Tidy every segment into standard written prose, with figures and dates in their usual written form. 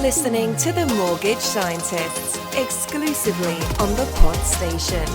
listening to The Mortgage Scientists, exclusively on the Pod Station.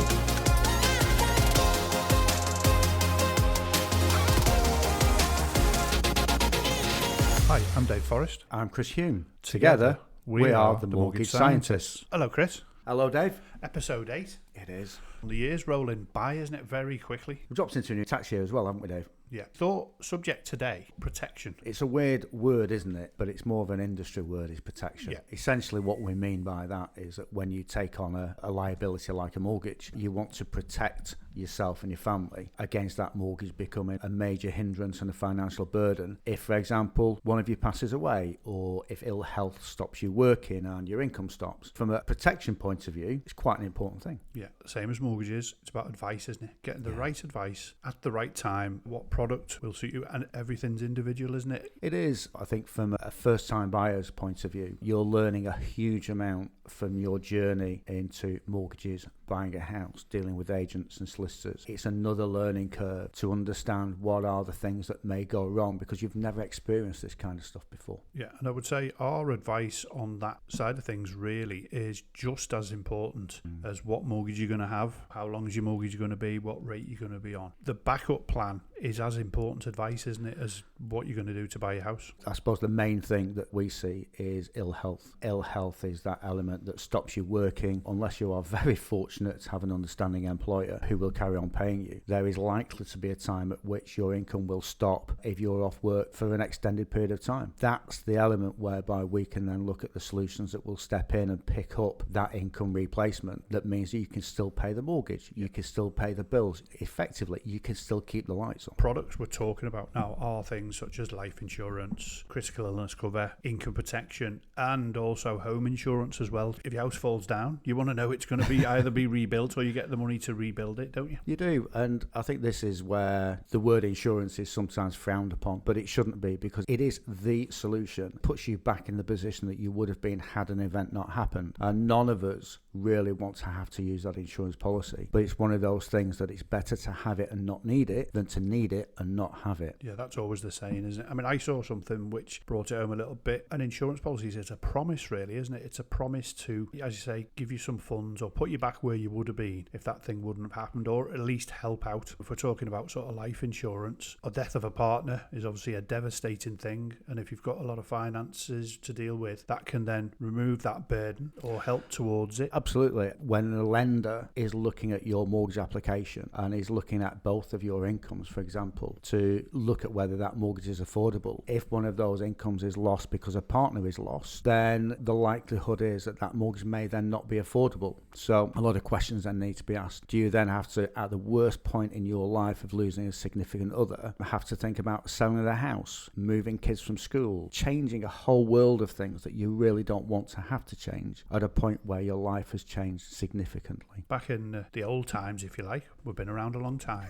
Hi, I'm Dave Forrest. I'm Chris Hume. Together, we are the Mortgage Scientists. Hello, Chris. Hello, Dave. Episode 8. It is. The year's rolling by, isn't it? Very quickly. We've dropped into a new tax year as well, haven't we, Dave? Yeah. Thought subject today, protection. It's a weird word, isn't it? But it's more of an industry word, is protection. Yeah. Essentially what we mean by that is that when you take on a liability like a mortgage, you want to protect yourself and your family against that mortgage becoming a major hindrance and a financial burden. If, for example, one of you passes away, or if ill health stops you working and your income stops, from a protection point of view, it's quite an important thing. Yeah, same as mortgages. It's about advice, isn't it? Getting the right advice at the right time. What product will suit you, and everything's individual, isn't it? It is. I think from a first-time buyer's point of view, you're learning a huge amount from your journey into mortgages, buying a house, dealing with agents and solicitors. It's another learning curve to understand what are the things that may go wrong because you've never experienced this kind of stuff before. Yeah, and I would say our advice on that side of things really is just as important as what mortgage you're going to have, how long is your mortgage going to be, what rate you're going to be on. The backup plan is as important advice, isn't it, as what you're going to do to buy your house. I suppose the main thing that we see is ill health. Ill health is that element that stops you working unless you are very fortunate to have an understanding employer who will carry on paying you. There is likely to be a time at which your income will stop if you're off work for an extended period of time. That's the element whereby we can then look at the solutions that will step in and pick up that income replacement. That means you can still pay the mortgage, you can still pay the bills. Effectively, you can still keep the lights on. Products we're talking about now are things such as life insurance, critical illness cover, income protection, and also home insurance as well. If your house falls down, you want to know it's going to be either be rebuilt or you get the money to rebuild it, don't you? You do, and I think this is where the word insurance is sometimes frowned upon, but it shouldn't be, because it is the solution. It puts you back in the position that you would have been had an event not happened, and none of us really want to have to use that insurance policy, but it's one of those things that it's better to have it and not need it than to need it and not have it. Yeah, that's always the saying, isn't it? I mean, I saw something which brought it home a little bit. An insurance policy is a promise, really, isn't it? It's a promise to, as you say, give you some funds or put you back where you would have been if that thing wouldn't have happened, or at least help out. If we're talking about sort of life insurance, a death of a partner is obviously a devastating thing, and if you've got a lot of finances to deal with, that can then remove that burden or help towards it. Absolutely. When a lender is looking at your mortgage application and is looking at both of your incomes, for example, to look at whether that mortgage is affordable, if one of those incomes is lost because a partner is lost, then the likelihood is that that mortgage may then not be affordable. So a lot of questions then need to be asked. Do you then have to, at the worst point in your life of losing a significant other, have to think about selling the house, moving kids from school, changing a whole world of things that you really don't want to have to change at a point where your life has changed significantly? Back in the old times, if you like, we've been around a long time,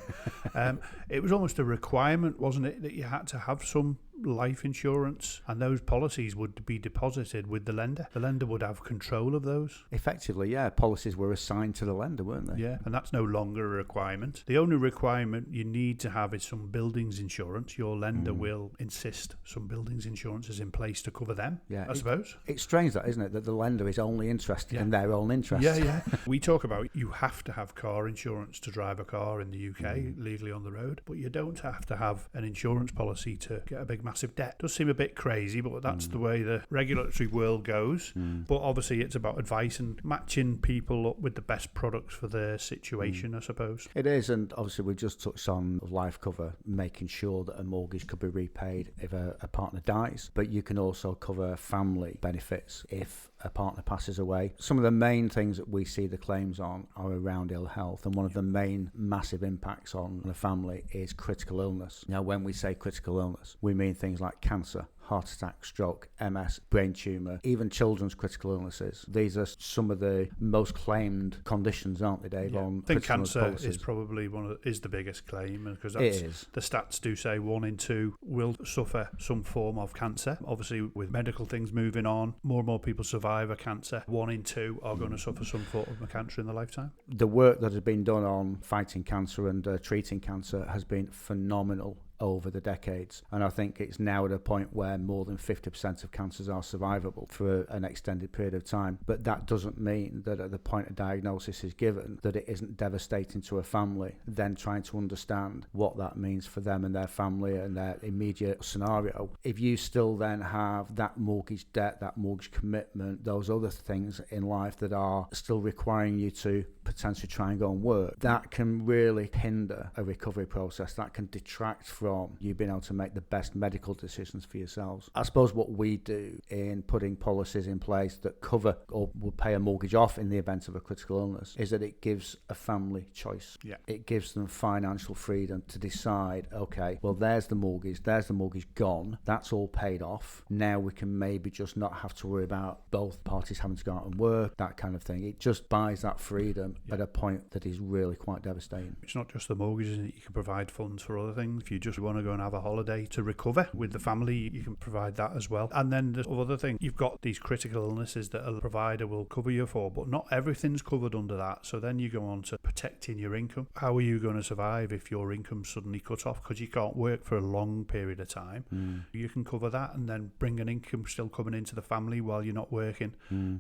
it was almost a requirement, wasn't it, that you had to have some life insurance, and those policies would be deposited with the lender. The lender would have control of those. Effectively, yeah, policies were assigned to the lender, weren't they? Yeah, and that's no longer a requirement. The only requirement you need to have is some buildings insurance. Your lender will insist some buildings insurance is in place to cover them, yeah, I suppose. It's strange that, isn't it, that the lender is only interested in their own interests. Yeah. We talk about you have to have car insurance to drive a car in the UK legally on the road, but you don't have to have an insurance policy to get a big massive debt. Does seem a bit crazy, but that's the way the regulatory world goes. But obviously it's about advice and matching people up with the best products for their situation, I suppose. It is, and obviously we just touched on life cover, making sure that a mortgage could be repaid if a partner dies, but you can also cover family benefits if a partner passes away. Some of the main things that we see the claims on are around ill health, and one of the main massive impacts on a family is critical illness. Now, when we say critical illness, we mean things like cancer, heart attack, stroke, MS, brain tumour, even children's critical illnesses. These are some of the most claimed conditions, aren't they, Dave? Yeah. On I think cancer policies. is probably is the biggest claim, because that's, the stats do say 1 in 2 will suffer some form of cancer. Obviously, with medical things moving on, more and more people survive a cancer. 1 in 2 are going to suffer some form of cancer in their lifetime. The work that has been done on fighting cancer and treating cancer has been phenomenal over the decades. And I think it's now at a point where more than 50% of cancers are survivable for an extended period of time. But that doesn't mean that at the point a diagnosis is given, that it isn't devastating to a family, then trying to understand what that means for them and their family and their immediate scenario. If you still then have that mortgage debt, that mortgage commitment, those other things in life that are still requiring you to potentially try and go and work, that can really hinder a recovery process. That can detract from you being able to make the best medical decisions for yourselves. I suppose what we do in putting policies in place that cover or will pay a mortgage off in the event of a critical illness is that it gives a family choice. Yeah. It gives them financial freedom to decide, okay, well, there's the mortgage gone, that's all paid off. Now we can maybe just not have to worry about both parties having to go out and work, that kind of thing. It just buys that freedom at a point that is really quite devastating. It's not just the mortgage, isn't it? You can provide funds for other things. If you just want to go and have a holiday to recover with the family, you can provide that as well. And then the other thing, you've got these critical illnesses that a provider will cover you for, but not everything's covered under that. So then you go on to protecting your income. How are you going to survive if your income's suddenly cut off because you can't work for a long period of time? You can cover that and then bring an income still coming into the family while you're not working.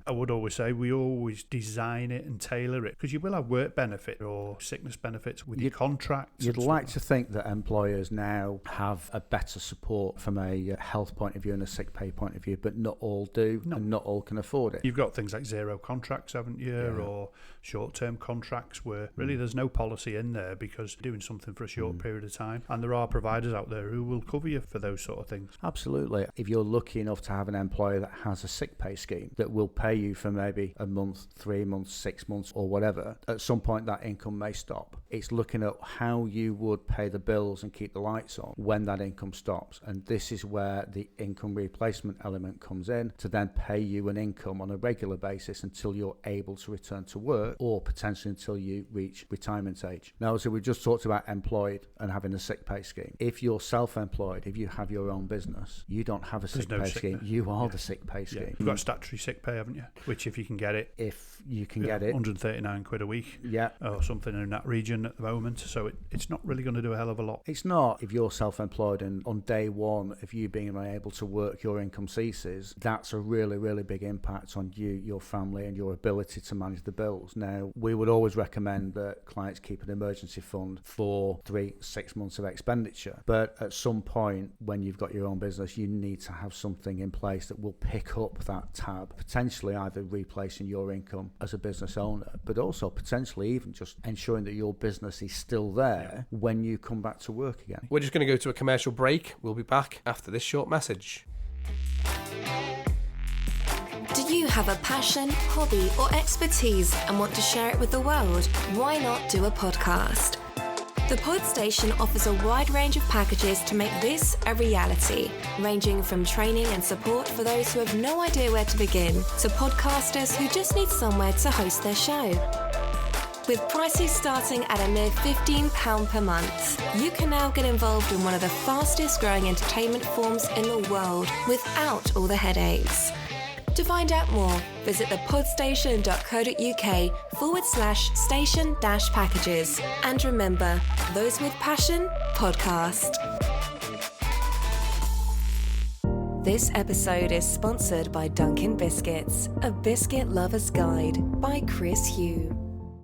I would always say we always design it and tailor it, because you will have work benefit or sickness benefits with your contracts. You'd like to think that employers now have a better support from a health point of view and a sick pay point of view, but not all do, and not all can afford it. You've got things like zero contracts, haven't you, or short-term contracts where really there's no policy in there because you're doing something for a short period of time, and there are providers out there who will cover you for those sort of things. Absolutely. If you're lucky enough to have an employer that has a sick pay scheme that will pay you for maybe a month, 3 months, 6 months or whatever, at some point that income may stop. It's looking at how you would pay the bills and keep the lights on when that income stops. And this is where the income replacement element comes in, to then pay you an income on a regular basis until you're able to return to work, or potentially until you reach retirement age. Now, so we just talked about employed and having a sick pay scheme. If you're self-employed, if you have your own business, you don't have a sick pay scheme. You are the sick pay scheme. You've got statutory sick pay, haven't you? Which, if you can get it, get it, 139 quid a week, or something in that region at the moment. So it's not really going to do a hell of a lot. It's not. If you're self-employed and on day one of you being unable to work, your income ceases, that's a really, really big impact on you, your family, and your ability to manage the bills. Now, we would always recommend that clients keep an emergency fund for 3-6 months of expenditure. But at some point, when you've got your own business, you need to have something in place that will pick up that tab, potentially either replacing your income as a business owner, but also potentially even just ensuring that your business is still there when you come back to work again. We're just going to go to a commercial break. We'll be back after this short message. Do you have a passion, hobby, or expertise and want to share it with the world? Why not do a podcast? The Pod Station offers a wide range of packages to make this a reality, ranging from training and support for those who have no idea where to begin, to podcasters who just need somewhere to host their show. With prices starting at a mere £15 per month, you can now get involved in one of the fastest growing entertainment forms in the world without all the headaches. To find out more, visit thepodstation.co.uk/station-packages. And remember, those with passion, podcast. This episode is sponsored by Dunkin' Biscuits, a biscuit lover's guide by Chris Hugh.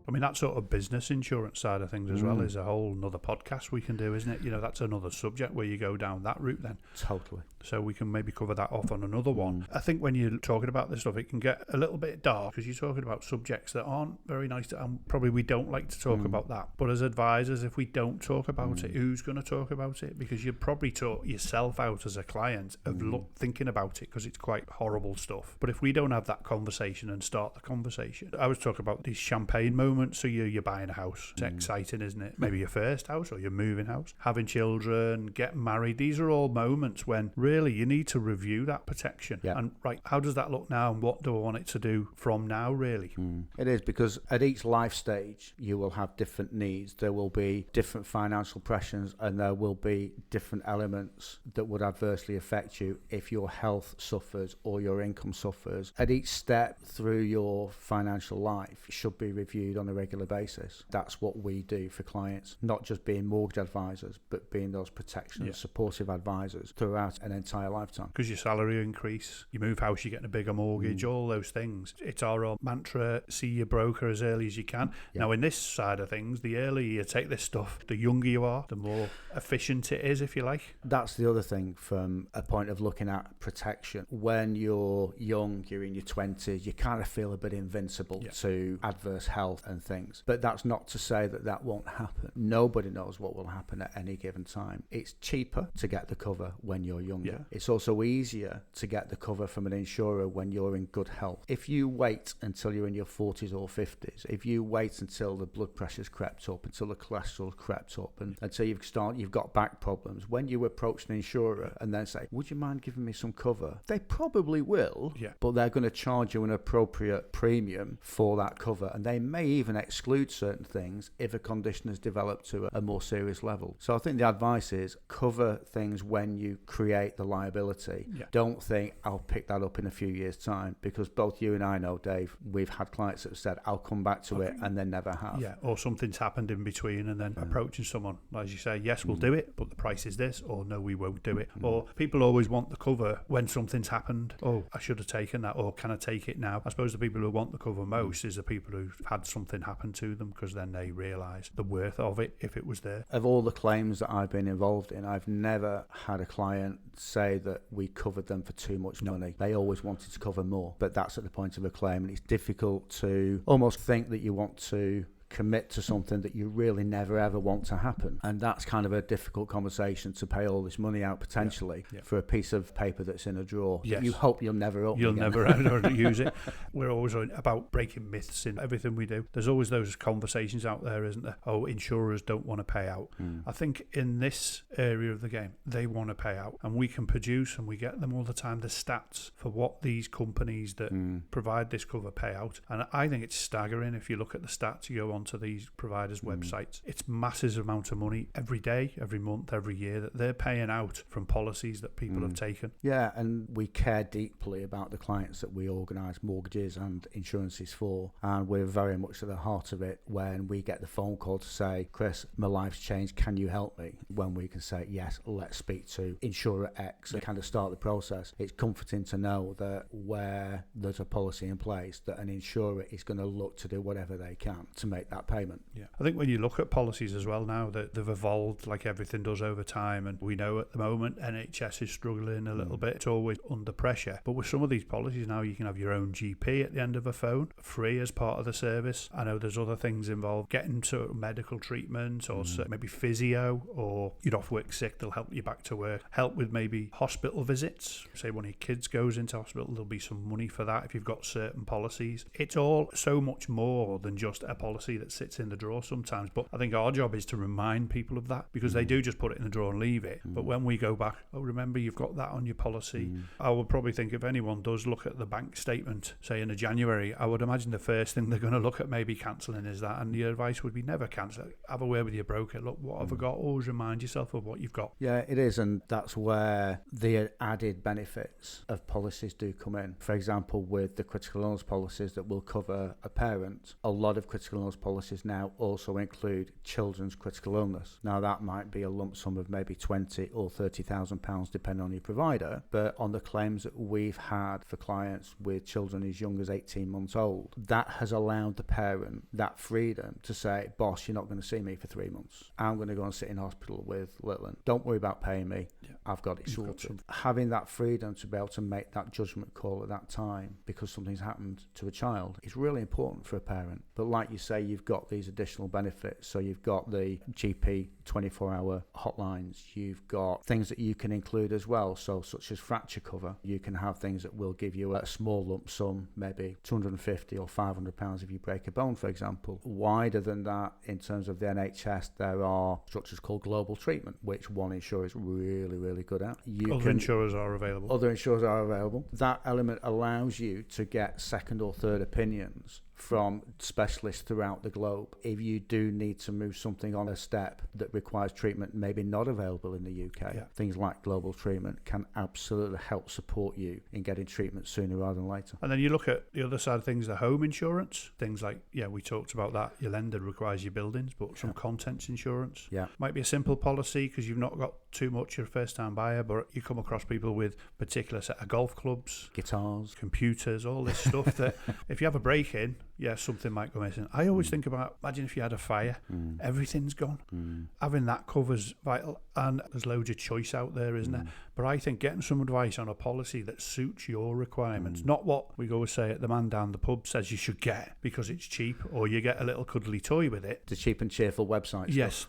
I mean, that sort of business insurance side of things as well is a whole nother podcast we can do, isn't it? You know, that's another subject where you go down that route then. Totally. So we can maybe cover that off on another one. I think when you're talking about this stuff, it can get a little bit dark because you're talking about subjects that aren't very nice and probably we don't like to talk about that. But as advisors, if we don't talk about it, who's going to talk about it? Because you'd probably talk yourself out as a client of thinking about it because it's quite horrible stuff. But if we don't have that conversation and start the conversation, I was talking about these champagne moments. So you're buying a house. It's exciting, isn't it? Maybe your first house or your moving house. Having children, getting married. These are all moments when really you need to review that protection. Yeah. And right, how does that look now and what do I want it to do from now, really? It is, because at each life stage you will have different needs. There will be different financial pressures and there will be different elements that would adversely affect you if your health suffers or your income suffers. At each step through your financial life, it should be reviewed on on a regular basis. That's what we do for clients, not just being mortgage advisors, but being those protection and supportive advisors throughout an entire lifetime. Because your salary increase, you move house, you're getting a bigger mortgage, all those things. It's our old mantra, see your broker as early as you can. Now, in this side of things, the earlier you take this stuff, the younger you are, the more efficient it is, if you like. That's the other thing from a point of looking at protection. When you're young, you're in your 20s, you kind of feel a bit invincible to adverse health and things. But that's not to say that that won't happen. Nobody knows what will happen at any given time. It's cheaper to get the cover when you're younger. It's also easier to get the cover from an insurer when you're in good health. If you wait until you're in your 40s or 50s, if you wait until the blood pressure's crept up, until the cholesterol's crept up, and until you've got back problems, when you approach an insurer and then say, would you mind giving me some cover? They probably will, but they're going to charge you an appropriate premium for that cover, and they may even exclude certain things if a condition has developed to a more serious level. So I think the advice is cover things when you create the liability. Don't think I'll pick that up in a few years' time, because both you and I know, Dave, we've had clients that have said I'll come back to it and then never have. Or something's happened in between, and then approaching someone, as you say, yes, we'll do it, but the price is this, or no, we won't do it. Or people always want the cover when something's happened. Oh, I should have taken that, or can I take it now? I suppose the people who want the cover most is the people who've had something happen to them, because then they realise the worth of it if it was there. Of all the claims that I've been involved in, I've never had a client say that we covered them for too much money. They always wanted to cover more, but that's at the point of a claim, and it's difficult to almost think that you want to commit to something that you really never ever want to happen, and that's kind of a difficult conversation, to pay all this money out potentially for a piece of paper that's in a drawer that you hope you'll never open again. Never ever use it. We're always about breaking myths in everything we do. There's always those conversations out there, isn't there? Oh, insurers don't want to pay out. I think in this area of the game, they want to pay out, and we can produce, and we get them all the time, the stats for what these companies that provide this cover pay out. And I think it's staggering if you look at the stats. You go on to these providers' websites, it's massive amount of money every day, every month, every year that they're paying out from policies that people have taken. Yeah, and we care deeply about the clients that we organise mortgages and insurances for, and we're very much at the heart of it when we get the phone call to say, Chris, my life's changed, can you help me? When we can say, yes, let's speak to insurer X and kind of start the process. It's comforting to know that where there's a policy in place, that an insurer is going to look to do whatever they can to make that payment. I think when you look at policies as well now, that they've evolved like everything does over time, and we know at the moment NHS is struggling a little bit. It's always under pressure, but with some of these policies now, you can have your own GP at the end of a phone, free as part of the service. I know there's other things involved, getting to medical treatment, or maybe physio, or you're off work sick, they'll help you back to work, help with maybe hospital visits. Say one of your kids goes into hospital, there'll be some money for that if you've got certain policies. It's all so much more than just a policy that sits in the drawer sometimes, but I think our job is to remind people of that, because they do just put it in the drawer and leave it. But when we go back, oh, remember you've got that on your policy. I would probably think if anyone does look at the bank statement, say in January, I would imagine the first thing they're going to look at maybe cancelling is that, and the advice would be never cancel it. Have a word with your broker. Look, what have I got? Always remind yourself of what you've got. Yeah, it is, and that's where the added benefits of policies do come in. For example, with the critical illness policies that will cover a parent, a lot of critical illness policies now also include children's critical illness. Now that might be a lump sum of maybe £20,000 or £30,000 depending on your provider, but on the claims that we've had for clients with children as young as 18 months old, that has allowed the parent that freedom to say, boss, you're not going to see me for 3 months. I'm going to go and sit in hospital with Litland. Don't worry about paying me. I've got it sorted. Having that freedom to be able to make that judgment call at that time because something's happened to a child is really important for a parent. But like you say, you've got these additional benefits. So you've got the GP 24-hour hotlines. You've got things that you can include as well. So such as fracture cover. You can have things that will give you a small lump sum, maybe £250 or £500 if you break a bone, for example. Wider than that, in terms of the NHS, there are structures called global treatment, which one insurer is really, really good at. Other insurers are available. Other insurers are available. That element allows you to get second or third opinions from specialists throughout the globe. If you do need to move something on a step that requires treatment maybe not available in the UK, things like global treatment can absolutely help support you in getting treatment sooner rather than later. And then you look at the other side of things, the home insurance, things like, we talked about that. Your lender requires your buildings, but some contents insurance. Might be a simple policy because you've not got too much, you're a first-time buyer, but you come across people with particular set of golf clubs, guitars, computers, all this stuff that if you have a break-in, something might go missing. I always think about, imagine if you had a fire, everything's gone. Having that cover's vital, and there's loads of choice out there, isn't there? But I think getting some advice on a policy that suits your requirements, not what we always say at the man down the pub says you should get because it's cheap, or you get a little cuddly toy with it. The cheap and cheerful website. Yes.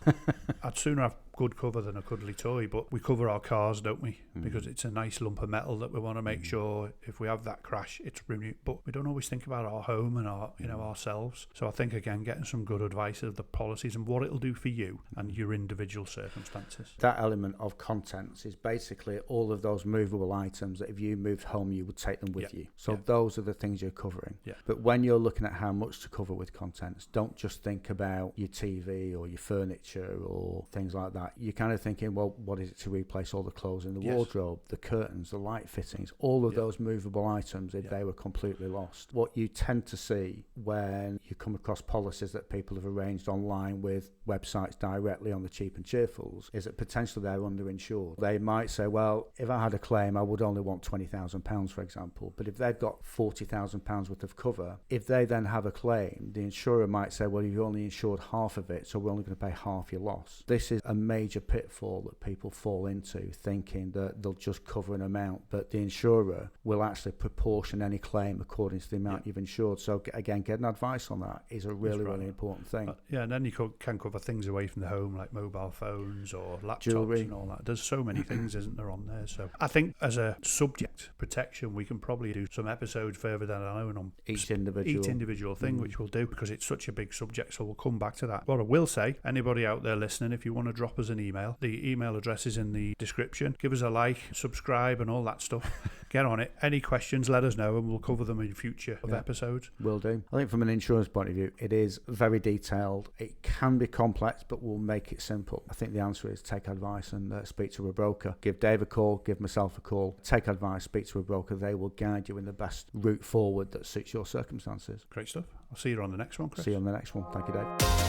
I'd sooner have good cover than a cuddly toy, but we cover our cars, don't we? Because it's a nice lump of metal that we want to make sure if we have that crash, it's renewed. But we don't always think about our home and our, ourselves. So I think, again, getting some good advice of the policies and what it'll do for you and your individual circumstances. That element of contents is basically all of those movable items that if you moved home, you would take them with you. So those are the things you're covering. But when you're looking at how much to cover with contents, don't just think about your TV or your furniture or things like that. You're kind of thinking, well, what is it to replace all the clothes in the wardrobe, the curtains, the light fittings, all of those movable items if they were completely lost. What you tend to see when you come across policies that people have arranged online with websites directly on the cheap and cheerfuls is that potentially they're underinsured. They might say, well, if I had a claim, I would only want £20,000, for example. But if they've got £40,000 worth of cover, if they then have a claim, the insurer might say, well, you've only insured half of it, so we're only going to pay half your loss. This is a major pitfall that people fall into, thinking that they'll just cover an amount, but the insurer will actually proportion any claim according to the amount you've insured. So again, getting advice on that is a really important thing. And then you can cover things away from the home like mobile phones or laptops, jewellery and all that. There's so many things, isn't there, on there? So I think as a subject protection, we can probably do some episodes further down our own on each individual thing, which we'll do because it's such a big subject. So we'll come back to that. What I will say, anybody out there listening, if you want to drop us an email, the email address is in the description. Give us a like, subscribe, and all that stuff. Get on it. Any questions, let us know, and we'll cover them in future episodes. Will do. I think from an insurance point of view, it is very detailed. It can be complex, but we'll make it simple. I think the answer is take advice and speak to a broker. Give Dave a call, give myself a call. Take advice, speak to a broker. They will guide you in the best route forward that suits your circumstances. Great stuff. I'll see you on the next one, Chris. See you on the next one. Thank you, Dave.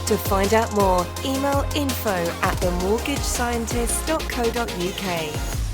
To find out more, email info@themortgagescientist.co.uk.